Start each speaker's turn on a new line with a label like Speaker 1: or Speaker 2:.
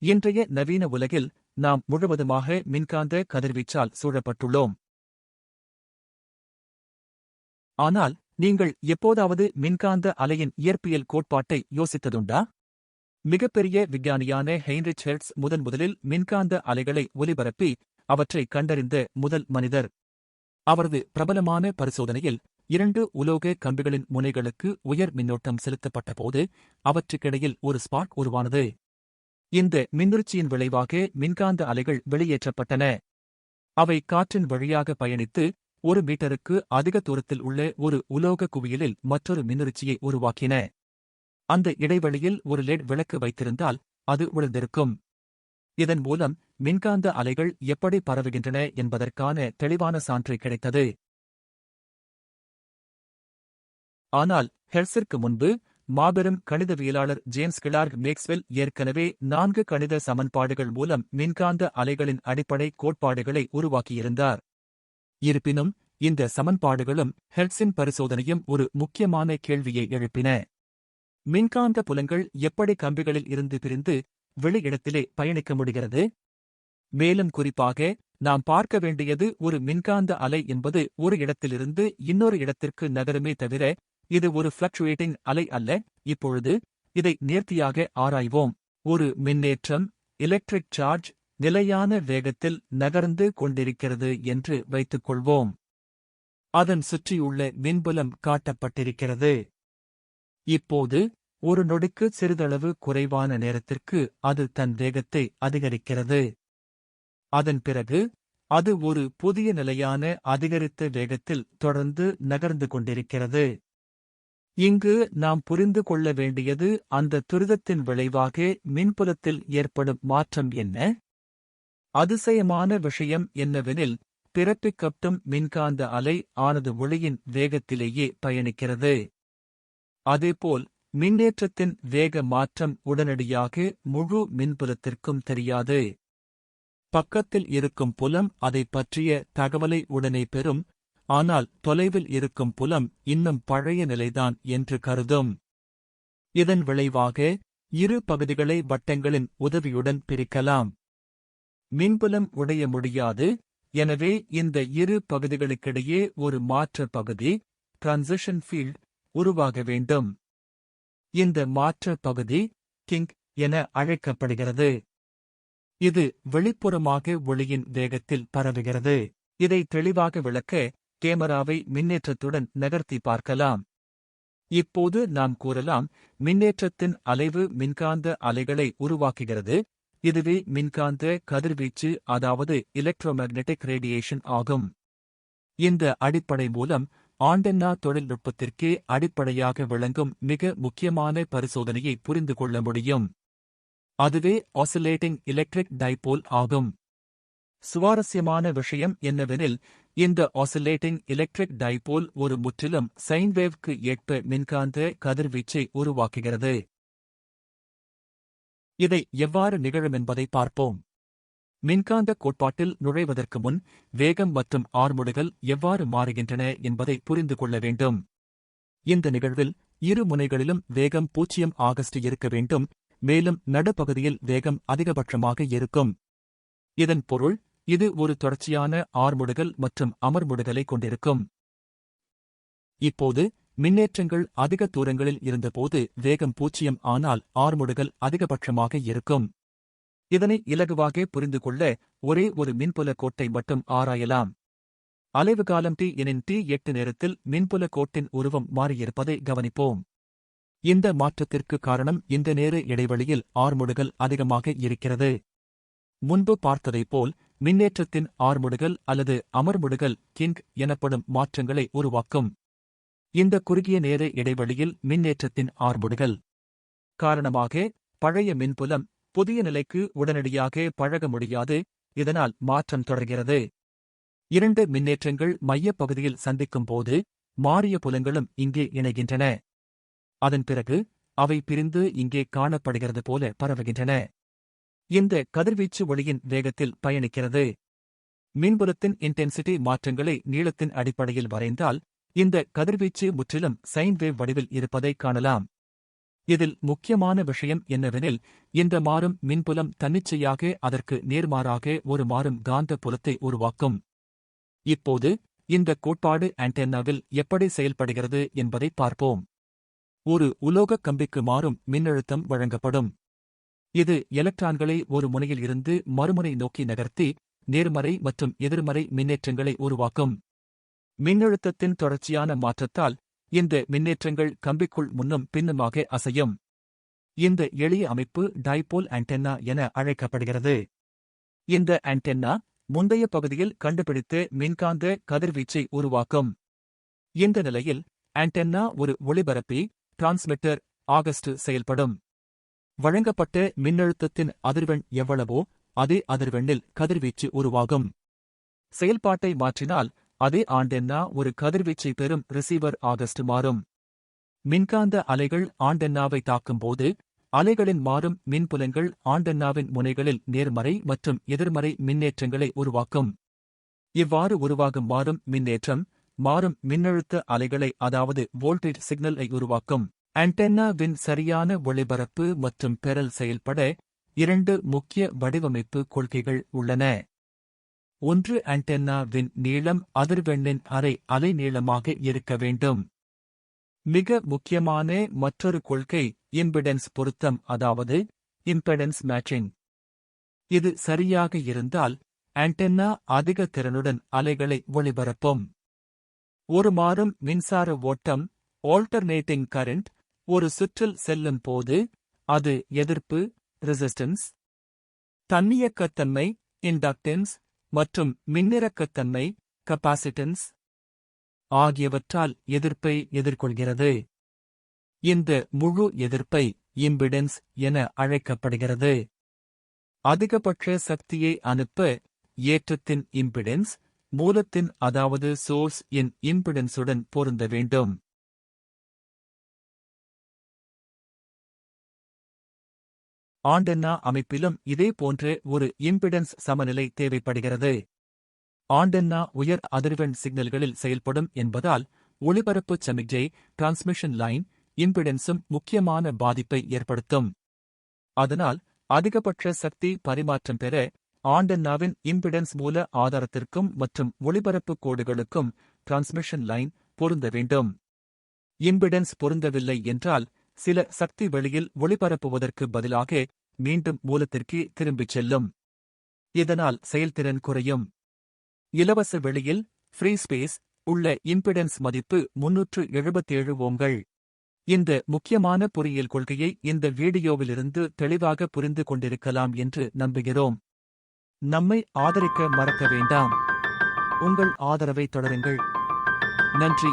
Speaker 1: இன்றைய நவீன உலகில் நாம் முழுவதுமாக மின்காந்த கதிர்வீச்சால் சூழப்பட்டுள்ளோம். ஆனால் நீங்கள் எப்போதாவது மின்காந்த அலையின் இயற்பியல் கோட்பாட்டை யோசித்ததுண்டா? மிகப்பெரிய விஞ்ஞானியான ஹெயின்ரிச் ஹெர்ட்ஸ் முதலில் மின்காந்த அலைகளை ஒலிபரப்பி அவற்றை கண்டறிந்த முதல் மனிதர். அவரது பிரபலமான பரிசோதனையில் 2 உலோக கம்பிகளின் முனைகளுக்கு உயர் மின்னோட்டம் செலுத்தப்பட்டபோது அவற்றுக்கிடையில் ஒரு ஸ்பார்க் உருவானது. இந்த மின்னிருச்சியின் விளைவாக மின்காந்த அலைகள் வெளியேற்றப்பட்டன. அவை காற்றின் வழியாக பயணித்து 1 மீட்டருக்கு அதிக தூரத்தில் உள்ள ஒரு உலோக குவியலில் மற்றொரு மின்னிருச்சியை உருவாக்கின. அந்த இடைவெளியில் ஒரு லெட் விளக்கு வைத்திருந்தால் அது உணர்ந்திருக்கும். இதன் மூலம் மின்காந்த அலைகள் எப்படி பரவுகின்றன என்பதற்கான தெளிவான சான்று கிடைத்தது. ஆனால் ஹெர்ட்ஸிற்கு முன்பு மாபெரும் கணிதவியலாளர் ஜேம்ஸ் கிளார்க் மேக்ஸ்வெல் ஏற்கனவே 4 கணித சமன்பாடுகள் மூலம் மின்காந்த அலைகளின் அடிப்படை கோட்பாடுகளை உருவாக்கியிருந்தார். இருப்பினும் இந்த சமன்பாடுகளும் ஹெர்ட்ஸின் பரிசோதனையும் ஒரு முக்கியமான கேள்வியை எழுப்பின. மின்காந்த புலங்கள் எப்படி கம்பிகளில் இருந்து பிரிந்து வெளி இடத்திலே பயணிக்க முடிகிறது? மேலும் குறிப்பாக நாம் பார்க்க வேண்டியது ஒரு மின்காந்த அலை என்பது ஒரு இடத்திலிருந்து இன்னொரு இடத்திற்கு நகருமே தவிர இது ஒரு ஃப்ளக்சுவேட்டிங் அலை அல்ல. இப்பொழுது இதை நேர்த்தியாக ஆராய்வோம். ஒரு மின்னேற்றம் எலக்ட்ரிக் சார்ஜ் நிலையான வேகத்தில் நகர்ந்து கொண்டிருக்கிறது என்று வைத்துக்கொள்வோம். அதன் சுற்றியுள்ள மின்புலம் காட்டப்பட்டிருக்கிறது. இப்போது ஒரு நொடிக்கு சிறிதளவு குறைவான நேரத்திற்கு அது தன் வேகத்தை அதிகரிக்கிறது. அதன் பிறகு அது ஒரு புதிய நிலையான அதிகரித்த வேகத்தில் தொடர்ந்து நகர்ந்து கொண்டிருக்கிறது. இங்கு நாம் புரிந்து கொள்ள வேண்டியது அந்த துரிதத்தின் விளைவாக மின்புலத்தில் ஏற்படும் மாற்றம் என்ன? அதிசயமான விஷயம் என்னவெனில் பிறப்பிக்கப்படும் மின்காந்த அலை ஆனது ஒளியின் வேகத்திலேயே பயணிக்கிறது. அதேபோல் மின்னேற்றத்தின் வேக மாற்றம் உடனடியாக முழு மின்புலத்திற்கும் தெரியாது. பக்கத்தில் இருக்கும் புலம் அதை பற்றிய தகவலை உடனே பெறும். ஆனால் தொலைவில் இருக்கும் புலம் இன்னும் பழைய நிலைதான் என்று கருதும். இதன் விளைவாக இரு பகுதிகளை வட்டங்களின் உதவியுடன் பிரிக்கலாம். மின்புலம் உடைய முடியாது. எனவே இந்த இரு பகுதிகளுக்கிடையே ஒரு மாற்ற பகுதி டிரான்சிஷன் ஃபீல்ட் உருவாக வேண்டும். இந்த மாற்ற பகுதி கிங்க் என அழைக்கப்படுகிறது. இது வெளிப்புறமாக ஒளியின் வேகத்தில் பரவுகிறது. இதை தெளிவாக விளக்க கேமராவை மின்னேற்றத்துடன் நகர்த்தி பார்க்கலாம். இப்போது நாம் கூறலாம், மின்னேற்றத்தின் அலைவு மின்காந்த அலைகளை உருவாக்குகிறது. இதுவே மின்காந்த கதிர்வீச்சு, அதாவது எலக்ட்ரோமேக்னெட்டிக் ரேடியேஷன் ஆகும். இந்த அடிப்படை மூலம் ஆண்டென்னா தொழில்நுட்பத்திற்கே அடிப்படையாக விளங்கும் மிக முக்கியமான பரிசோதனையை புரிந்து கொள்ள முடியும். அதுவே ஆசிலேட்டிங் எலக்ட்ரிக் டைபோல் ஆகும். சுவாரஸ்யமான விஷயம் என்னவெனில், இந்த ஆசிலேட்டிங் எலக்ட்ரிக் டைபோல் ஒரு முற்றிலும் சைன் வேவ்க்கு ஏற்ப மின்காந்த கதிர்வீச்சை உருவாக்குகிறது. இதை எவ்வாறு நிகழும் என்பதை பார்ப்போம். மின்காந்த கோட்பாட்டில் நுழைவதற்கு முன் வேகம் மற்றும் ஆர்முடுகள் எவ்வாறு மாறுகின்றன என்பதை புரிந்து கொள்ள வேண்டும். இந்த நிகழ்வில் இரு முனைகளிலும் வேகம் 0 ஆகஸ்ட் இருக்க வேண்டும். மேலும் நடுப்பகுதியில் வேகம் அதிகபட்சமாக இருக்கும். இதன் பொருள் இது ஒரு தொடர்ச்சியான ஆர்முடுகல் மற்றும் அமர்முடுகலை கொண்டிருக்கும். இப்போது மின்னேற்றங்கள் அதிக தூரங்களில் இருந்தபோது வேகம் 0 ஆனால் ஆர்முடுகல் அதிகபட்சமாக இருக்கும். இதனை இலகுவாக புரிந்து கொள்ள ஒரே ஒரு மின்புல கோட்டை மட்டும் ஆராயலாம். அலைவு காலம் t எனின் t8 நேரத்தில் மின்புல கோட்டின் உருவம் மாறியிருப்பதை கவனிப்போம். இந்த மாற்றத்திற்கு காரணம் இந்த நேர இடைவெளியில் ஆர்முடுகல் அதிகமாக இருக்கிறது. முன்பு பார்த்ததைப் போல் மின்னேற்றத்தின் ஆர்முடுகல் அல்லது அமர்முடுகல் கிங்க் எனப்படும் மாற்றங்களை உருவாக்கும். இந்த குறுகிய நேர இடைவெளியில் மின்னேற்றத்தின் ஆர்முடுகல் காரணமாக பழைய மின்புலம் புதிய நிலைக்கு உடனடியாக பழக முடியாது. இதனால் மாற்றம் தொடர்கிறது. 2 மின்னேற்றங்கள் மையப் பகுதியில் சந்திக்கும் போது மாறிய புலங்களும் இங்கே இணைகின்றன. அதன் பிறகு அவை பிரிந்து இங்கே காணப்படுகிறது போல பரவுகின்றன. இந்த கதிர்வீச்சு ஒளியின் வேகத்தில் பயணிக்கிறது. மின்புலத்தின் இன்டென்சிட்டி மாற்றங்களை நீளத்தின் அடிப்படையில் வரைந்தால் இந்த கதிர்வீச்சு முற்றிலும் சைன் வேவ் வடிவில் இருப்பதை காணலாம். இதில் முக்கியமான விஷயம் என்னவெனில், இந்த மாறும் மின்புலம் தன்னிச்சையாக அதற்கு நேர்மாறாக ஒரு மாறும் காந்த புலத்தை உருவாக்கும். இப்போது இந்த கோட்பாடு ஆண்டென்னாவில் எப்படி செயல்படுகிறது என்பதை பார்ப்போம். ஒரு உலோகக் கம்பிக்கு மாறும் மின்னழுத்தம் வழங்கப்படும். இது எலக்ட்ரான்களை ஒரு முனையில் இருந்து மறுமுனை நோக்கி நகர்த்தி நேர்மறை மற்றும் எதிர்மறை மின்னேற்றங்களை உருவாக்கும். மின்னழுத்தத்தின் தொடர்ச்சியான மாற்றத்தால் இந்த மின்னேற்றங்கள் கம்பிக்குள் முன்னும் பின்னுமாக அசையும். இந்த எளிய அமைப்பு டைபோல் ஆண்டென்னா என அழைக்கப்படுகிறது. இந்த ஆண்டென்னா முந்தைய பகுதியில் கண்டுபிடித்த மின்காந்த கதிர்வீச்சை உருவாக்கும். இந்த நிலையில் ஆண்டென்னா ஒரு ஒளிபரப்பி டிரான்ஸ்மிட்டர் ஆகஸ்ட் செயல்படும். வழங்கப்பட்ட மின்னழுத்தத்தின் அதிர்வெண் எவ்வளவோ அதே அதிர்வெண்ணில் கதிர்வீச்சு உருவாகும். செயல்பாட்டை மாற்றினால் அதே ஆண்டென்னா ஒரு கதிர்வீச்சை பெறும் ரிசீவர் ஆகஸ்ட் மாறும். மின்காந்த அலைகள் ஆண்டென்னாவை தாக்கும்போது அலைகளின் மாறும் மின்புலங்கள் ஆண்டென்னாவின் முனைகளில் நேர்மறை மற்றும் எதிர்மறை மின்னேற்றங்களை உருவாக்கும். இவ்வாறு உருவாகும் மாறும் மின்னேற்றம் மாறும் மின்னழுத்த அலைகளை அதாவது வோல்டேஜ் சிக்னலை உருவாக்கும். ஆண்டென்னாவின் சரியான ஒளிபரப்பு மற்றும் பெறல் செயல்பட 2 முக்கிய வடிவமைப்பு கொள்கைகள் உள்ளன. ஒன்று, ஆண்டென்னாவின் நீளம் அதிர்வெண்ணின் அரை அலைநீளமாக இருக்க வேண்டும். மிக முக்கியமான மற்றொரு கொள்கை இம்பிடன்ஸ் பொருத்தம், அதாவது இம்பெடன்ஸ் மேட்சிங். இது சரியாக இருந்தால் ஆண்டென்னா அதிக திறனுடன் அலைகளை ஒளிபரப்பும். ஒரு மாறும் மின்சார ஓட்டம் ஆல்டர்னேட்டிங் கரண்ட் ஒரு சுற்றில் செல்லும் போது அது எதிர்ப்பு ரெசிஸ்டன்ஸ், தன்னியக்கத்தன்மை இண்டக்டன்ஸ் மற்றும் மின்னிறக்கத்தன்மை கபாசிட்டன்ஸ் ஆகியவற்றால் எதிர்ப்பை எதிர்கொள்கிறது. இந்த முழு எதிர்ப்பை இம்பிடன்ஸ் என அழைக்கப்படுகிறது. அதிகபட்ச சக்தியை அனுப்ப ஏற்றத்தின் இம்பிடன்ஸ் மூலத்தின் அதாவது சோர்ஸ் இன் இம்பிடன்ஸுடன் பொருந்த வேண்டும். ஆண்டென்னா அமைப்பிலும் இதே போன்ற ஒரு இம்பிடன்ஸ் சமநிலை தேவைப்படுகிறது. ஆண்டென்னா உயர் அதிர்வெண் சிக்னல்களில் செயல்படும் என்பதால் ஒளிபரப்பு சமிக்ஞை டிரான்ஸ்மிஷன் லைன் இம்பிடன்ஸும் முக்கியமான பாதிப்பை ஏற்படுத்தும். அதனால் அதிகபட்ச சக்தி பரிமாற்றம் பெற ஆண்டென்னாவின் இம்பிடன்ஸ் மூல ஆதாரத்திற்கும் மற்றும் ஒளிபரப்பு கோடுகளுக்கும் டிரான்ஸ்மிஷன் லைன் பொருந்த வேண்டும். இம்பிடன்ஸ் பொருந்தவில்லை என்றால் சில சக்தி வெளியில் ஒளிபரப்புவதற்கு பதிலாக மீண்டும் மூலத்திற்கு திரும்பிச் செல்லும். இதனால் செயல்திறன் குறையும். இலவச வெளியில் ஃப்ரீ ஸ்பேஸ் உள்ள இம்பிடன்ஸ் மதிப்பு 377 ஓம்கள். இந்த முக்கியமான பொறியியல் கொள்கையை இந்த வீடியோவிலிருந்து தெளிவாக புரிந்து கொண்டிருக்கலாம் என்று நம்புகிறோம். நம்மை ஆதரிக்க மறக்க வேண்டாம். உங்கள் ஆதரவை தொடருங்கள். நன்றி.